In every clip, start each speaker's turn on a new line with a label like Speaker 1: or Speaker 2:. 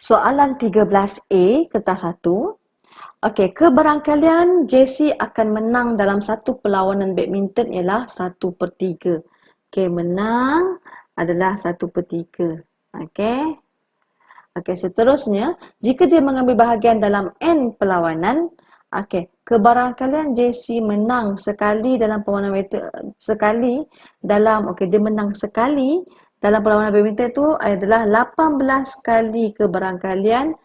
Speaker 1: Soalan 13A, kertas 1. Okey, kebarangkalian JC akan menang dalam satu perlawanan badminton ialah 1/3. Okey, menang adalah 1/3. Okey. Okey, seterusnya, jika dia mengambil bahagian dalam N perlawanan, okey, kebarangkalian JC menang sekali dalam perlawanan badminton, dia menang sekali dalam perlawanan badminton itu adalah 18 kali kebarangkalian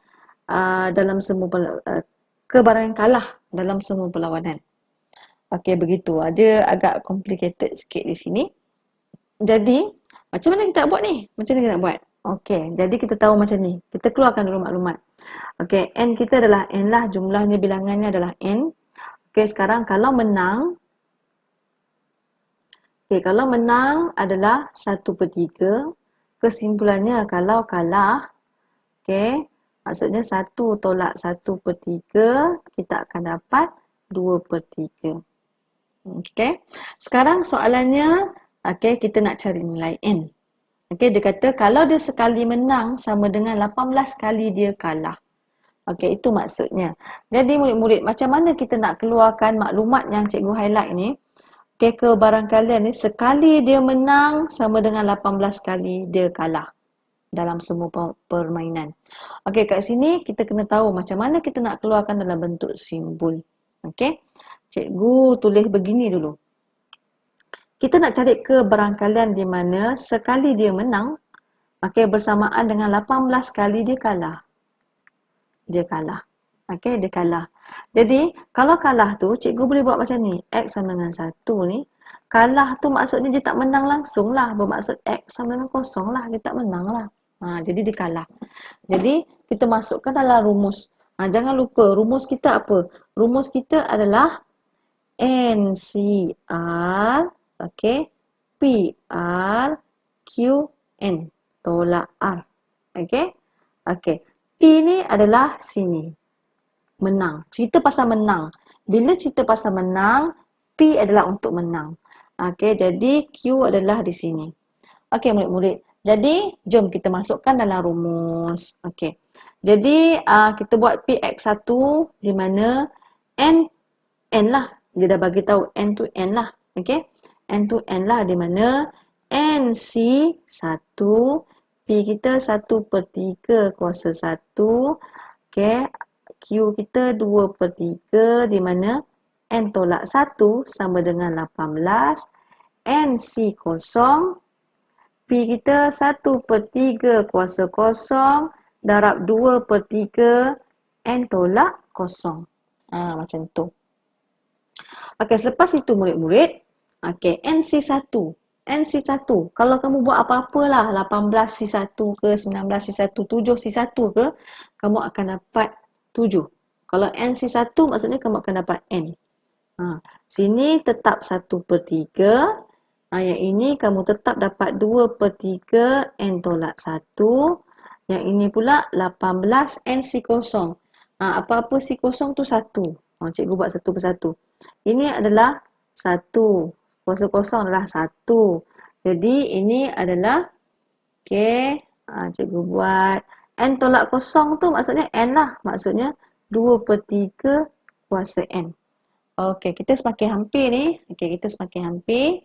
Speaker 1: dalam semua kebarangkalian kalah dalam semua perlawanan. Okey, begitu. Dia agak complicated sikit di sini. Jadi, macam mana kita nak buat ni? Macam mana kita nak buat? Okey, jadi kita tahu macam ni. Kita keluarkan dulu maklumat. Okey, N kita adalah N lah. Jumlahnya, bilangannya adalah N. Okey, sekarang kalau menang, kalau menang adalah 1/3. Kesimpulannya, kalau kalah, maksudnya 1 tolak 1/3, kita akan dapat 2/3. Okey. Sekarang soalannya, kita nak cari nilai N. Okey, dia kata kalau dia sekali menang sama dengan 18 kali dia kalah. Okey, itu maksudnya. Jadi murid-murid, macam mana kita nak keluarkan maklumat yang cikgu highlight ni? Okey, kebarangkalian ni sekali dia menang sama dengan 18 kali dia kalah dalam semua permainan. Okey, kat sini kita kena tahu macam mana kita nak keluarkan dalam bentuk simbol. Okey. Cikgu tulis begini dulu. Kita nak cari kebarangkalian di mana sekali dia menang, bersamaan dengan 18 kali dia kalah. Dia kalah. Okey, dia kalah. Jadi, kalau kalah tu, cikgu boleh buat macam ni. X sama dengan 1 ni. Kalah tu maksudnya dia tak menang langsung lah. Bermaksud X sama dengan kosong lah. Dia tak menang lah. Jadi dia kalah. Jadi, kita masukkan dalam rumus. Jangan lupa, rumus kita apa? Rumus kita adalah NCR, PR, QN. Tolak R. Okey. P ni adalah sini. Menang. Cerita pasal menang. Bila cerita pasal menang, P adalah untuk menang. Jadi Q adalah di sini. Okey, murid-murid. Jadi, jom kita masukkan dalam rumus. Okey. Jadi, kita buat PX1 di mana N lah. Dia dah bagi tahu N to N lah. Okey. N to N lah di mana NC1, P kita 1/3 kuasa 1. Okey. Q kita 2/3 di mana N tolak 1 sama dengan 18. NC kosong. P kita 1/3 kuasa kosong darab 2/3 N tolak kosong. Macam tu. Okey, selepas itu murid-murid, NC1. NC1, kalau kamu buat apa-apalah, 18C1 ke, 19C1, 7C1 ke, kamu akan dapat 7. Kalau NC1 maksudnya kamu akan dapat N. Sini tetap 1/3. Yang ini kamu tetap dapat 2/3 N tolak 1. Yang ini pula 18 N C kosong. Apa-apa C kosong tu 1. Cikgu buat satu persatu. Ini adalah 1. Kuasa kosong adalah 1. Jadi ini adalah, cikgu buat N tolak kosong tu maksudnya N lah. Maksudnya 2/3 kuasa N. Okey, kita semakin hampir ni. Kita semakin hampir.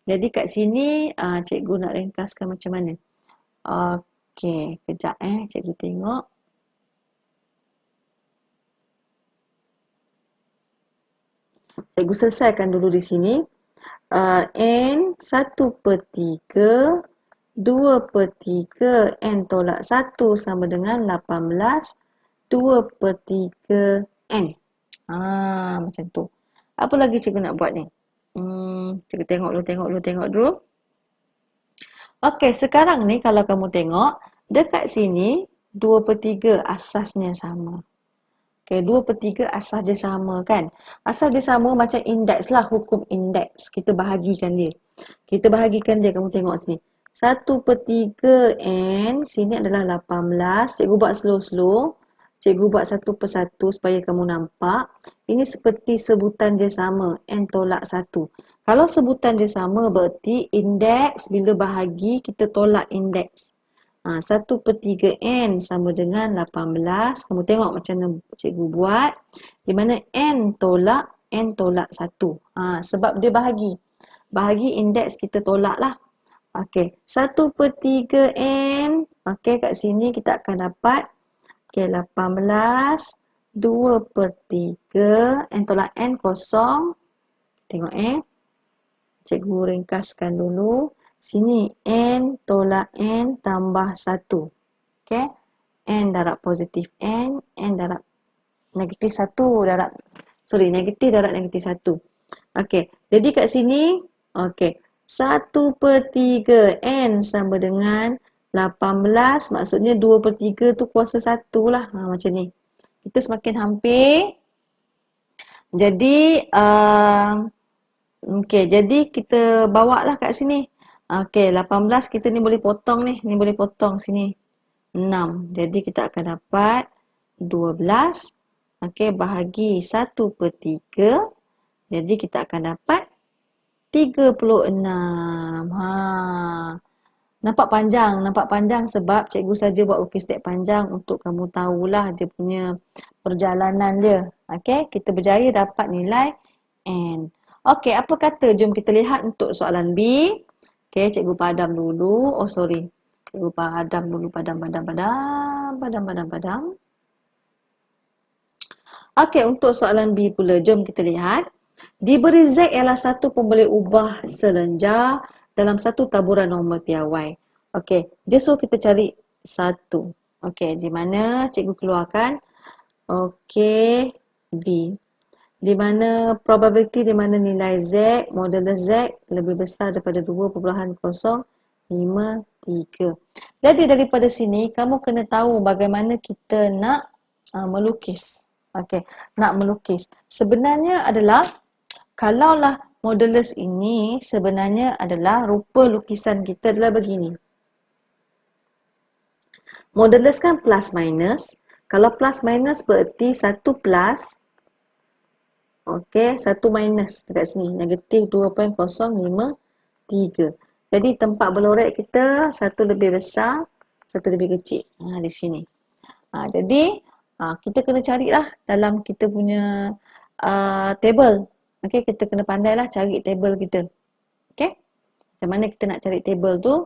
Speaker 1: Jadi kat sini cikgu nak ringkaskan macam mana. Okey, kejap cikgu tengok. Cikgu selesaikan dulu di sini. N 1/3, 2/3 N tolak 1 sama dengan 18, 2/3 N. Macam tu. Apa lagi cikgu nak buat ni? Cikgu tengok dulu. Okey, sekarang ni kalau kamu tengok, dekat sini 2/3 asasnya sama. 2/3 asas dia sama kan. Asas dia sama macam indeks lah, hukum indeks. Kita bahagikan dia. Kamu tengok sini. 1/3 N, sini adalah 18. Cikgu buat slow-slow. Cikgu buat satu persatu supaya kamu nampak. Ini seperti sebutan dia sama, N tolak 1. Kalau sebutan dia sama berarti indeks bila bahagi kita tolak indeks. 1/3 N sama dengan 18. Kamu tengok macam mana cikgu buat. Di mana N tolak 1. Sebab dia bahagi. Bahagi indeks kita tolak lah. Okey, 1/3 N. Okey, kat sini kita akan dapat 18. 2/3. N tolak N kosong. Tengok cikgu ringkaskan dulu. Sini N tolak N tambah 1. Okey. N darab positif N darab negatif 1. Negatif darab negatif 1. Okey. Jadi kat sini, okey. 1/3 N sama dengan 18. Maksudnya 2/3 tu kuasa 1 lah. Macam ni. Kita semakin hampir. Jadi, okey. Jadi kita bawa lah kat sini. Okey, 18 kita ni boleh potong ni. Ni boleh potong sini. 6. Jadi kita akan dapat 12. Okey, bahagi 1/3. Jadi kita akan dapat 36. Nampak panjang sebab cikgu saja buat ukir step panjang untuk kamu tahulah dia punya perjalanan dia. Okey, kita berjaya dapat nilai N. Okey, apa kata? Jom kita lihat untuk soalan B. Okey, cikgu padam dulu. Cikgu padam dulu. Padam. Okey, untuk soalan B pula, jom kita lihat. Diberi Z ialah satu pemboleh ubah selenjar dalam satu taburan normal piawai. Okey, dia suruh kita cari satu. Okey, di mana cikgu keluarkan? Okey, B. Di mana probability di mana nilai Z, modulus Z lebih besar daripada 2.053. Jadi daripada sini kamu kena tahu bagaimana kita nak melukis. Okey, nak melukis. Sebenarnya adalah kalaulah modulus ini sebenarnya adalah rupa lukisan kita adalah begini. Modulus kan plus minus. Kalau plus minus berarti 1 plus. Okey, 1 minus dekat sini. Negatif 2.053. Jadi tempat berlorek kita satu lebih besar, satu lebih kecil. Di sini. Jadi kita kena carilah dalam kita punya table. Okey, kita kena pandailah cari table kita. Okey? Macam mana kita nak cari table tu?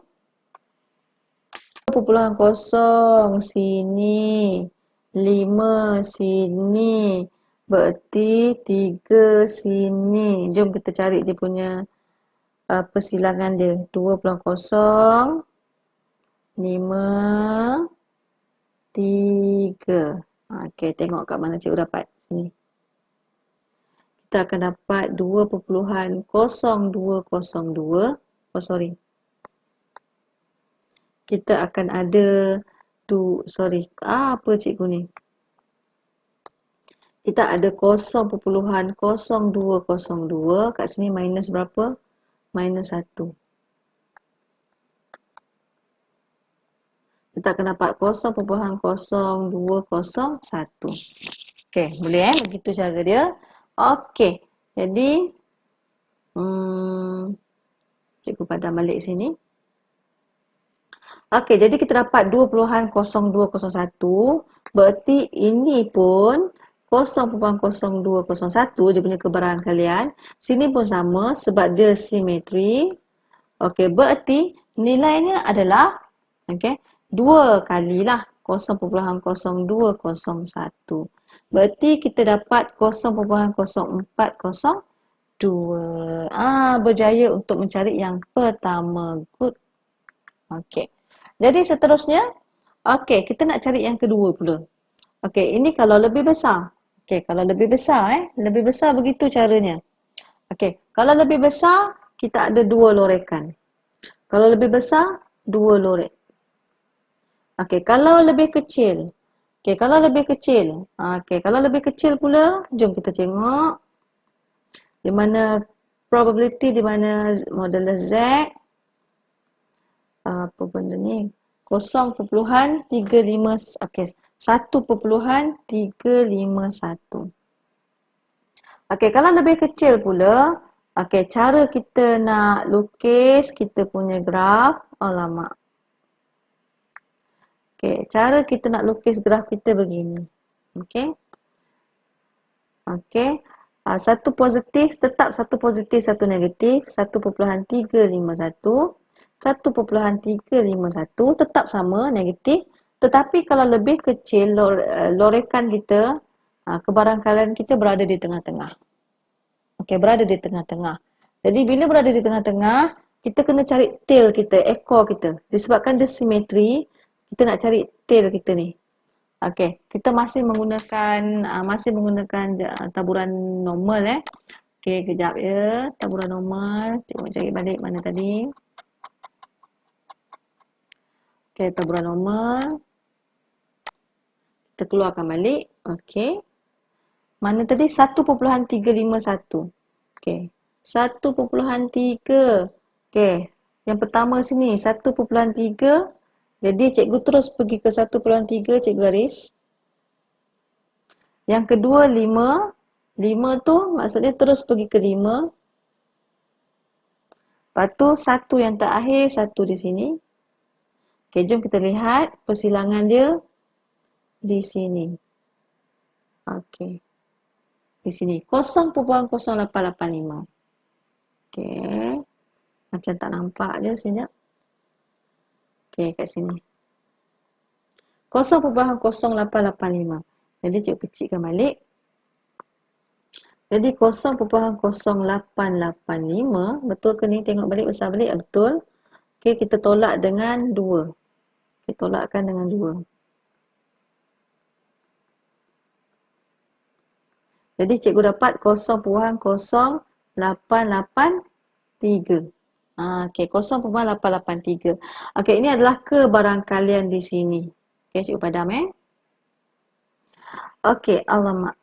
Speaker 1: 0 sini, 5 sini, berarti 3 sini. Jom kita cari dia punya persilangan dia. 2 5, 3. Okey, tengok kat mana cikgu dapat. Sini. Kita akan dapat 2.0202. Kita akan ada apa cikgu ni? Kita ada 0.0202. Kat sini minus berapa? Minus 1. Kita akan dapat 0.0201. Okey, boleh begitu cara dia. Okey, jadi cikgu padam balik sini. Okey, jadi kita dapat 2.0201. Berarti ini pun 0.0201 dia punya keberadaan kalian. Sini pun sama sebab dia simetri. Okey, berarti nilainya adalah 2 kalilah 0.0201. Berarti kita dapat 0.0402. Berjaya untuk mencari yang pertama. Good. Okey. Jadi seterusnya, kita nak cari yang kedua pula. Okey, ini kalau lebih besar. Okey, kalau lebih besar lebih besar begitu caranya. Okey, kalau lebih besar kita ada 2 lorekan. Kalau lebih besar 2 lorek. Okey, kalau lebih kecil. Okey, kalau lebih kecil. Kalau lebih kecil pula, jom kita tengok di mana probability, di mana modulus Z. Apa benda ni? 0.351. Okey, 1.351. Okey, kalau lebih kecil pula, cara kita nak lukis kita punya graf. Alamak. Okey, cara kita nak lukis graf kita begini. Okey. Okey. Satu positif, tetap satu positif, satu negatif, 1.351. 1.351 tetap sama negatif, tetapi kalau lebih kecil lorekan kita, kebarangkalian kita berada di tengah-tengah. Okey, berada di tengah-tengah. Jadi bila berada di tengah-tengah, kita kena cari tail kita, ekor kita. Disebabkan dia simetri, kita nak cari tail kita ni. Okey, kita masih menggunakan taburan normal Okey, kejap ya. Taburan normal. Tengok cari balik mana tadi. Okey, taburan normal. Kita keluarkan balik. Okey. Mana tadi? 1.351. Okey. 1.3. Okey. Yang pertama sini 1.3. Jadi cikgu terus pergi ke 1.3, cikgu garis. Yang kedua 5. 5 tu maksudnya terus pergi ke 5. Lepas tu 1 yang terakhir, 1 di sini. Okey, jom kita lihat persilangan dia di sini. Okey. Di sini 0.0885. Okey. Macam tak nampak je sekejap. Okey, kat sini. 0.0885. Jadi cikgu kecilkan balik. Jadi 0.0885, betul ke ni? Tengok balik, besar balik. Betul. Okey, kita tolak dengan 2. Kita tolakkan dengan 2. Jadi cikgu dapat 0.0883. Okey, 0.883. Okey, ini adalah kebarangkalian di sini. Okey, cikgu padam Okey, alamak.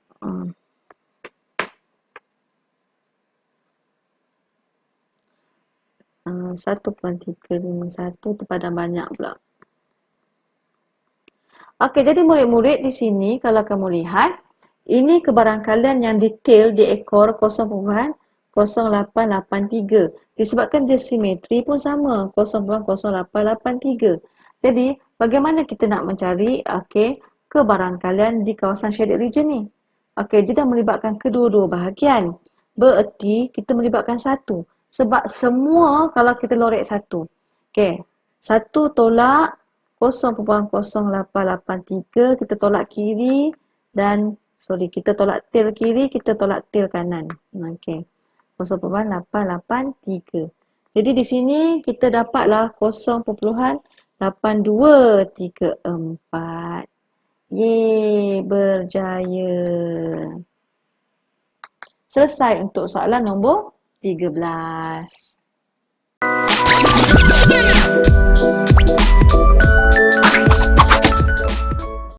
Speaker 1: 1.351 terpadam banyak pula. Okey, jadi murid-murid di sini kalau kamu lihat, ini kebarangkalian yang detail di ekor 0.0883. Disebabkan dia simetri pun sama, 0.0883. Jadi, bagaimana kita nak mencari kebarangkalian di kawasan shaded region ni? Okey, dia dah melibatkan kedua-dua bahagian. Bererti kita melibatkan satu. Sebab semua kalau kita lorek satu. Okey, 1 tolak 0.0883, kita tolak kiri dan kita tolak tail kiri, kita tolak tail kanan. Okey. 0.883. Jadi di sini kita dapatlah 0.8234. Yeay, berjaya. Selesai untuk soalan nombor 13.